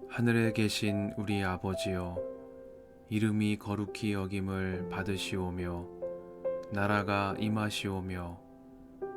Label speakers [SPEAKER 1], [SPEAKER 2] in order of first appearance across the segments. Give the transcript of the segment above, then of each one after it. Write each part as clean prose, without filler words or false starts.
[SPEAKER 1] 하늘에 계신 우리 아버지여, 이름이 거룩히 여김을 받으시오며 나라가 임하시오며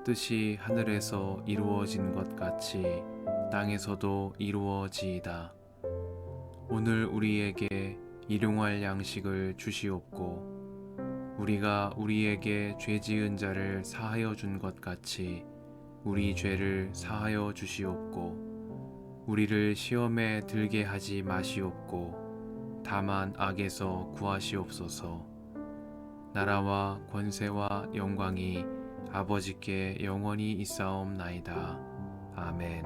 [SPEAKER 1] 뜻이 하늘에서 이루어진 것 같이 땅에서도 이루어지이다. 오늘 우리에게 일용할 양식을 주시옵고 우리가 우리에게 죄 지은 자를 사하여 준 것 같이 우리 죄를 사하여 주시옵고 우리를 시험에 들게 하지 마시옵고 다만 악에서 구하시옵소서. 나라와 권세와 영광이 아버지께 영원히 있사옵나이다. 아멘.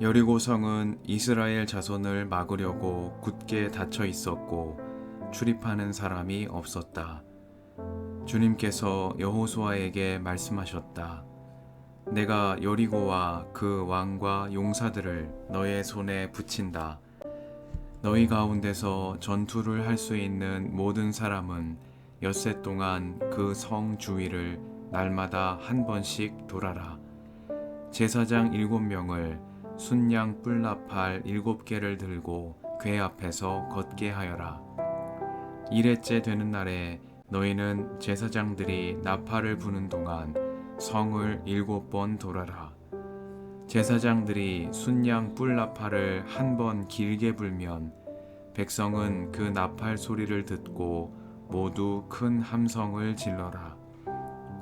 [SPEAKER 1] 여리고성은 이스라엘 자손을 막으려고 굳게 닫혀 있었고 출입하는 사람이 없었다. 주님께서 여호수아에게 말씀하셨다. 내가 여리고와 그 왕과 용사들을 너의 손에 붙인다. 너희 가운데서 전투를 할 수 있는 모든 사람은 엿새 동안 그 성 주위를 날마다 한 번씩 돌아라. 제사장 7명을 순양 뿔나팔 7개를 들고 궤 앞에서 걷게 하여라. 1회째 되는 날에 너희는 제사장들이 나팔을 부는 동안 성을 7번 돌아라. 제사장들이 순양 뿔나팔을 한 번 길게 불면 백성은 그 나팔 소리를 듣고 모두 큰 함성을 질러라.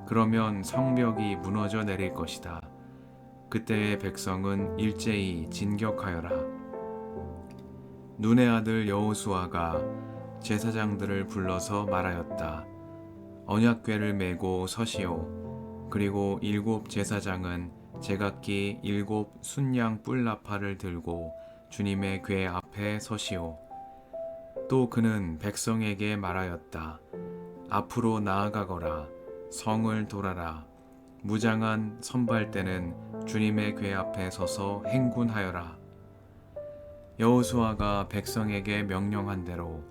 [SPEAKER 1] 그러면 성벽이 무너져 내릴 것이다. 그때의 백성은 일제히 진격하여라. 눈의 아들 여호수아가 제사장들을 불러서 말하였다. 언약궤를 메고 서시오. 그리고 7 제사장은 제각기 7 순양 뿔나팔을 들고 주님의 궤 앞에 서시오. 또 그는 백성에게 말하였다. 앞으로 나아가거라. 성을 돌아라. 무장한 선발대는 주님의 궤 앞에 서서 행군하여라. 여호수아가 백성에게 명령한 대로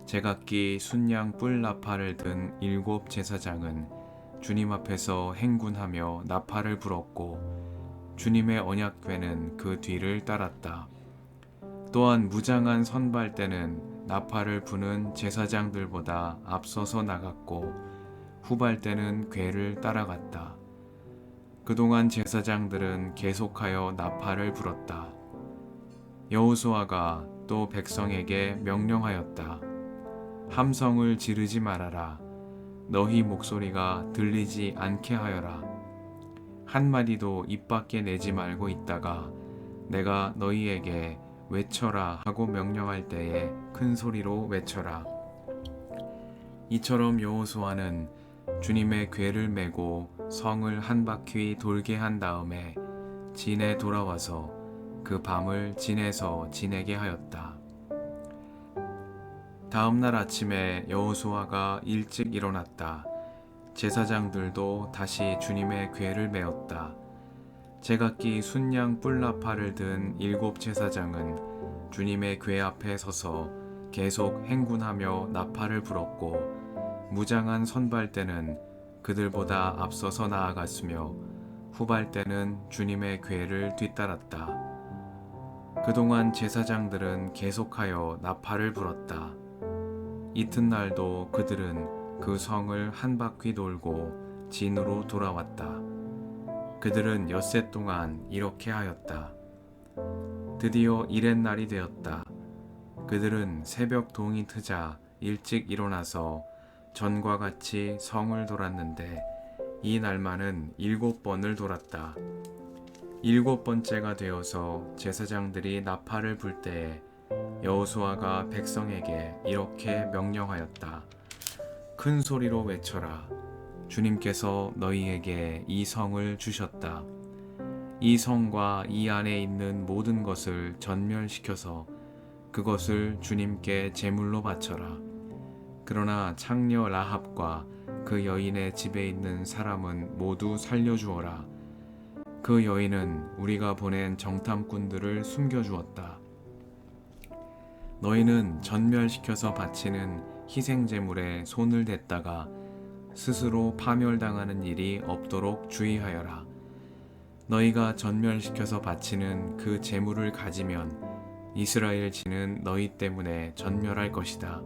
[SPEAKER 1] 제각기 순양 뿔나팔을 든 7 제사장은 주님 앞에서 행군하며 나팔을 불었고 주님의 언약궤는 그 뒤를 따랐다. 또한 무장한 선발대는 나팔을 부는 제사장들보다 앞서서 나갔고 후발대는 궤를 따라갔다. 그동안 제사장들은 계속하여 나팔을 불었다. 여호수아가 또 백성에게 명령하였다. 함성을 지르지 말아라. 너희 목소리가 들리지 않게 하여라. 한마디도 입 밖에 내지 말고 있다가 내가 너희에게 외쳐라 하고 명령할 때에 큰 소리로 외쳐라. 이처럼 여호수아는 주님의 궤를 메고 성을 한 바퀴 돌게 한 다음에 진에 돌아와서 그 밤을 진에서 지내게 하였다. 다음 날 아침에 여호수아가 일찍 일어났다. 제사장들도 다시 주님의 궤를 메었다. 제각기 순양 뿔나팔을 든 7 제사장은 주님의 궤 앞에 서서 계속 행군하며 나팔을 불었고 무장한 선발대는 그들보다 앞서서 나아갔으며 후발대는 주님의 궤를 뒤따랐다. 그동안 제사장들은 계속하여 나팔을 불었다. 이튿날도 그들은 그 성을 한 바퀴 돌고 진으로 돌아왔다. 그들은 엿새 동안 이렇게 하였다. 드디어 이렛날이 되었다. 그들은 새벽 동이 트자 일찍 일어나서 전과 같이 성을 돌았는데 이 날만은 7번을 돌았다. 7번째가 되어서 제사장들이 나팔을 불 때에 여호수아가 백성에게 이렇게 명령하였다. 큰 소리로 외쳐라. 주님께서 너희에게 이 성을 주셨다. 이 성과 이 안에 있는 모든 것을 전멸시켜서 그것을 주님께 제물로 바쳐라. 그러나 창녀 라합과 그 여인의 집에 있는 사람은 모두 살려주어라. 그 여인은 우리가 보낸 정탐꾼들을 숨겨주었다. 너희는 전멸시켜서 바치는 희생제물에 손을 댔다가 스스로 파멸당하는 일이 없도록 주의하여라. 너희가 전멸시켜서 바치는 그 재물을 가지면 이스라엘 진은 너희 때문에 전멸할 것이다.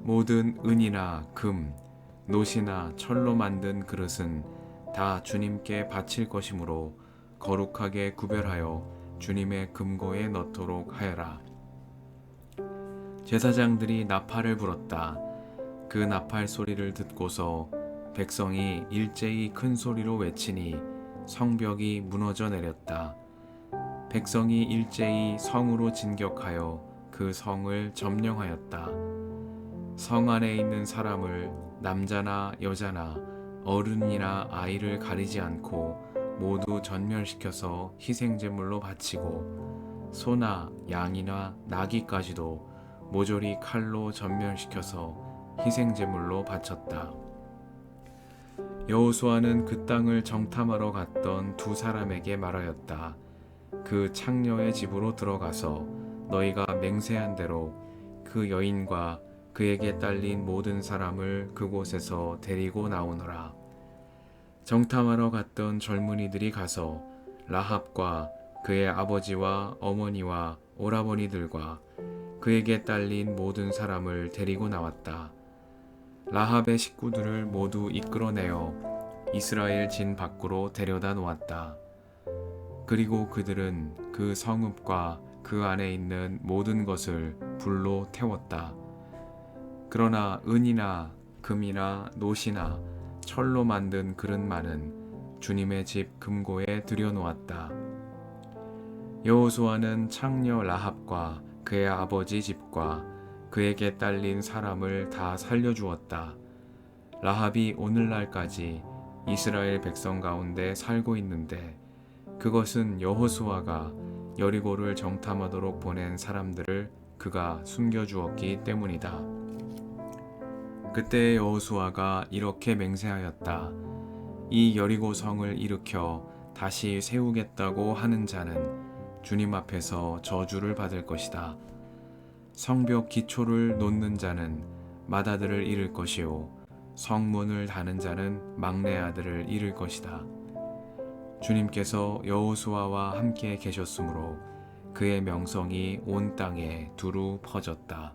[SPEAKER 1] 모든 은이나 금, 노시나 철로 만든 그릇은 다 주님께 바칠 것이므로 거룩하게 구별하여 주님의 금고에 넣도록 하여라. 제사장들이 나팔을 불었다. 그 나팔 소리를 듣고서 백성이 일제히 큰 소리로 외치니 성벽이 무너져 내렸다. 백성이 일제히 성으로 진격하여 그 성을 점령하였다. 성 안에 있는 사람을 남자나 여자나 어른이나 아이를 가리지 않고 모두 전멸시켜서 희생제물로 바치고 소나 양이나 나귀까지도 모조리 칼로 전멸시켜서 희생제물로 바쳤다. 여호수아는 그 땅을 정탐하러 갔던 두 사람에게 말하였다. 그 창녀의 집으로 들어가서 너희가 맹세한 대로 그 여인과 그에게 딸린 모든 사람을 그곳에서 데리고 나오너라. 정탐하러 갔던 젊은이들이 가서 라합과 그의 아버지와 어머니와 오라버니들과 그에게 딸린 모든 사람을 데리고 나왔다. 라합의 식구들을 모두 이끌어내어 이스라엘 진 밖으로 데려다 놓았다. 그리고 그들은 그 성읍과 그 안에 있는 모든 것을 불로 태웠다. 그러나 은이나 금이나 노시나 철로 만든 그릇만은 주님의 집 금고에 들여놓았다. 여호수아는 창녀 라합과 그의 아버지 집과 그에게 딸린 사람을 다 살려주었다. 라합이 오늘날까지 이스라엘 백성 가운데 살고 있는데 그것은 여호수아가 여리고를 정탐하도록 보낸 사람들을 그가 숨겨주었기 때문이다. 그때 여호수아가 이렇게 맹세하였다. 이 여리고 성을 일으켜 다시 세우겠다고 하는 자는 주님 앞에서 저주를 받을 것이다. 성벽 기초를 놓는 자는 맏아들을 잃을 것이요 성문을 다는 자는 막내 아들을 잃을 것이다. 주님께서 여호수아와 함께 계셨으므로 그의 명성이 온 땅에 두루 퍼졌다.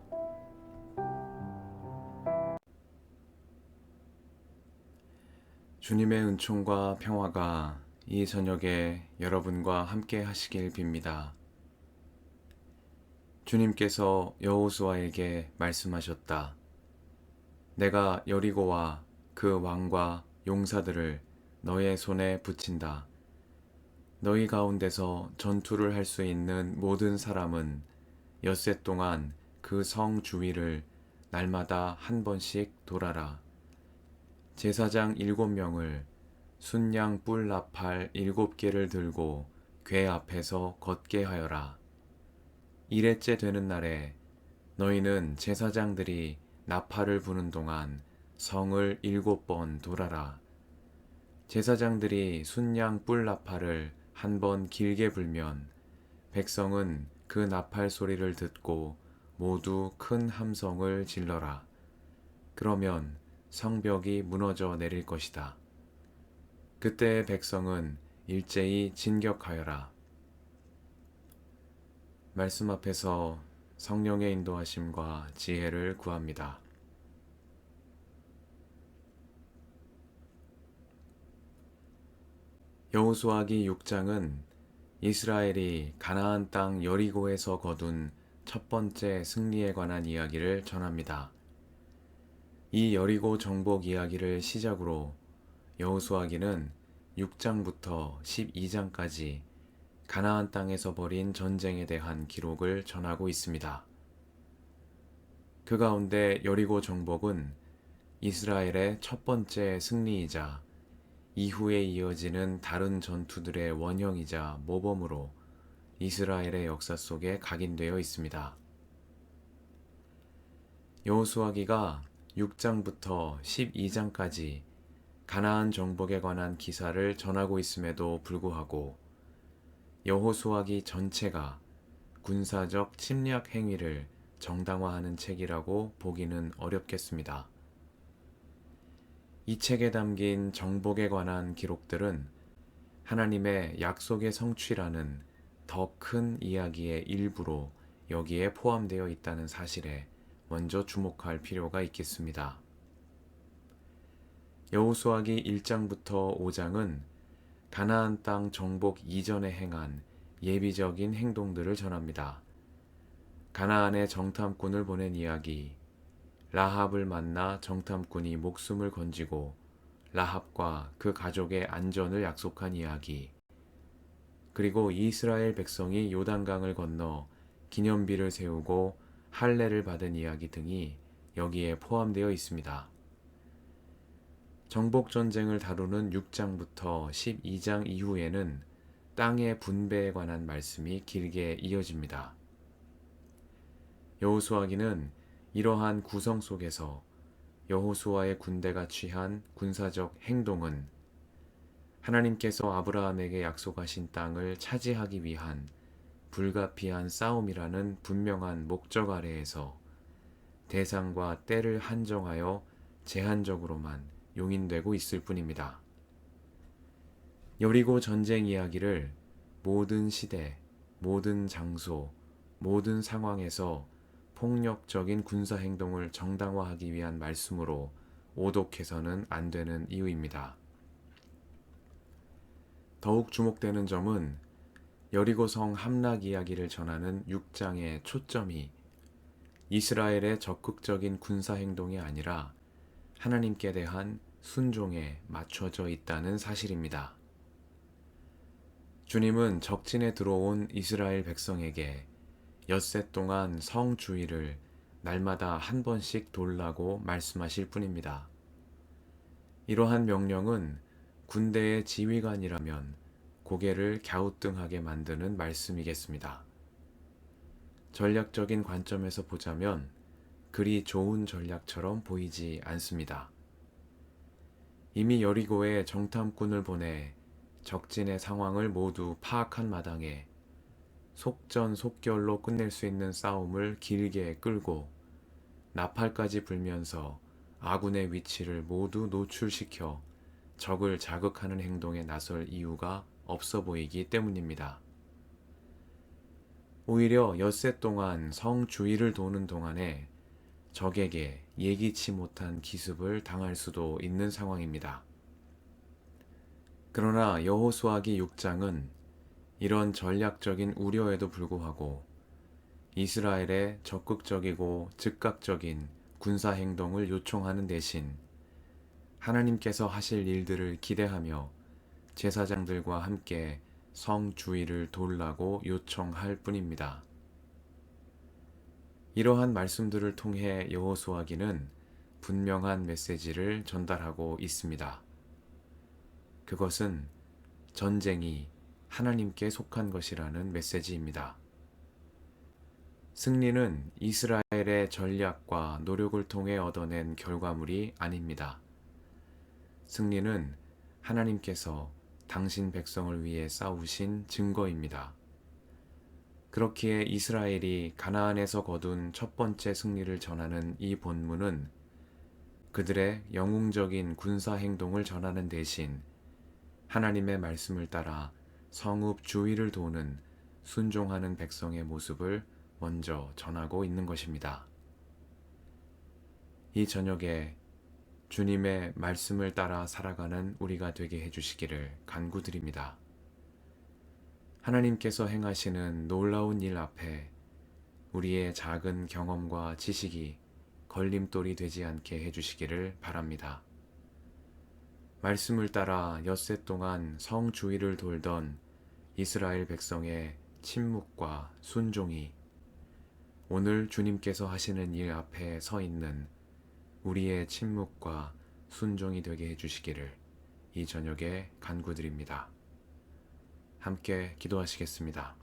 [SPEAKER 1] 주님의 은총과 평화가 이 저녁에 여러분과 함께 하시길 빕니다. 주님께서 여호수아에게 말씀하셨다. 내가 여리고와 그 왕과 용사들을 너의 손에 붙인다. 너희 가운데서 전투를 할 수 있는 모든 사람은 엿새 동안 그 성 주위를 날마다 한 번씩 돌아라. 제사장 7명을 순양 뿔 나팔 7개를 들고 궤 앞에서 걷게 하여라. 1회째 되는 날에 너희는 제사장들이 나팔을 부는 동안 성을 7번 돌아라. 제사장들이 순양 뿔 나팔을 한 번 길게 불면 백성은 그 나팔 소리를 듣고 모두 큰 함성을 질러라. 그러면 성벽이 무너져 내릴 것이다. 그때 백성은 일제히 진격하여라. 말씀 앞에서 성령의 인도하심과 지혜를 구합니다. 여호수아기 6장은 이스라엘이 가나안 땅 여리고에서 거둔 첫 번째 승리에 관한 이야기를 전합니다. 이 여리고 정복 이야기를 시작으로 여호수아기는 6장부터 12장까지 가나안 땅에서 벌인 전쟁에 대한 기록을 전하고 있습니다. 그 가운데 여리고 정복은 이스라엘의 첫 번째 승리이자 이후에 이어지는 다른 전투들의 원형이자 모범으로 이스라엘의 역사 속에 각인되어 있습니다. 여호수아기가 6장부터 12장까지 가나안 정복에 관한 기사를 전하고 있음에도 불구하고 여호수아기 전체가 군사적 침략 행위를 정당화하는 책이라고 보기는 어렵겠습니다. 이 책에 담긴 정복에 관한 기록들은 하나님의 약속의 성취라는 더 큰 이야기의 일부로 여기에 포함되어 있다는 사실에 먼저 주목할 필요가 있겠습니다. 여호수아기 1장부터 5장은 가나안 땅 정복 이전에 행한 예비적인 행동들을 전합니다. 가나안에 정탐꾼을 보낸 이야기, 라합을 만나 정탐꾼이 목숨을 건지고 라합과 그 가족의 안전을 약속한 이야기, 그리고 이스라엘 백성이 요단강을 건너 기념비를 세우고 할례를 받은 이야기 등이 여기에 포함되어 있습니다. 정복전쟁을 다루는 6장부터 12장 이후에는 땅의 분배에 관한 말씀이 길게 이어집니다. 여호수아기는 이러한 구성 속에서 여호수아의 군대가 취한 군사적 행동은 하나님께서 아브라함에게 약속하신 땅을 차지하기 위한 불가피한 싸움이라는 분명한 목적 아래에서 대상과 때를 한정하여 제한적으로만 용인되고 있을 뿐입니다. 여리고 전쟁 이야기를 모든 시대, 모든 장소, 모든 상황에서 폭력적인 군사 행동을 정당화하기 위한 말씀으로 오독해서는 안 되는 이유입니다. 더욱 주목되는 점은 여리고성 함락 이야기를 전하는 6장의 초점이 이스라엘의 적극적인 군사 행동이 아니라 하나님께 대한 순종에 맞춰져 있다는 사실입니다. 주님은 적진에 들어온 이스라엘 백성에게 엿새 동안 성 주위를 날마다 한 번씩 돌라고 말씀하실 뿐입니다. 이러한 명령은 군대의 지휘관이라면 고개를 갸우뚱하게 만드는 말씀이겠습니다. 전략적인 관점에서 보자면 그리 좋은 전략처럼 보이지 않습니다. 이미 여리고에 정탐꾼을 보내 적진의 상황을 모두 파악한 마당에 속전속결로 끝낼 수 있는 싸움을 길게 끌고 나팔까지 불면서 아군의 위치를 모두 노출시켜 적을 자극하는 행동에 나설 이유가 없어 보이기 때문입니다. 오히려 엿새 동안 성 주위를 도는 동안에 적에게 예기치 못한 기습을 당할 수도 있는 상황입니다. 그러나 여호수아기 6장은 이런 전략적인 우려에도 불구하고 이스라엘의 적극적이고 즉각적인 군사 행동을 요청하는 대신 하나님께서 하실 일들을 기대하며 제사장들과 함께 성 주위를 돌라고 요청할 뿐입니다. 이러한 말씀들을 통해 여호수아기는 분명한 메시지를 전달하고 있습니다. 그것은 전쟁이 하나님께 속한 것이라는 메시지입니다. 승리는 이스라엘의 전략과 노력을 통해 얻어낸 결과물이 아닙니다. 승리는 하나님께서 당신 백성을 위해 싸우신 증거입니다. 그렇기에 이스라엘이 가나안에서 거둔 첫 번째 승리를 전하는 이 본문은 그들의 영웅적인 군사 행동을 전하는 대신 하나님의 말씀을 따라 성읍 주위를 도는 순종하는 백성의 모습을 먼저 전하고 있는 것입니다. 이 저녁에 주님의 말씀을 따라 살아가는 우리가 되게 해주시기를 간구드립니다. 하나님께서 행하시는 놀라운 일 앞에 우리의 작은 경험과 지식이 걸림돌이 되지 않게 해주시기를 바랍니다. 말씀을 따라 엿새 동안 성 주위를 돌던 이스라엘 백성의 침묵과 순종이 오늘 주님께서 하시는 일 앞에 서 있는 우리의 침묵과 순종이 되게 해주시기를 이 저녁에 간구드립니다. 함께 기도하시겠습니다.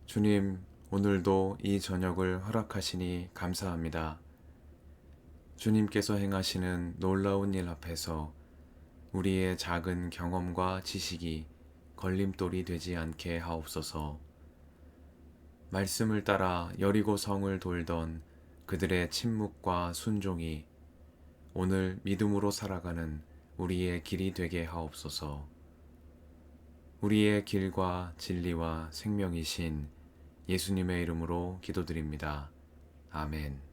[SPEAKER 1] 주님, 오늘도 이 저녁을 허락하시니 감사합니다. 주님께서 행하시는 놀라운 일 앞에서 우리의 작은 경험과 지식이 걸림돌이 되지 않게 하옵소서. 말씀을 따라 여리고 성을 돌던 그들의 침묵과 순종이 오늘 믿음으로 살아가는 우리의 길이 되게 하옵소서. 우리의 길과 진리와 생명이신 예수님의 이름으로 기도드립니다. 아멘.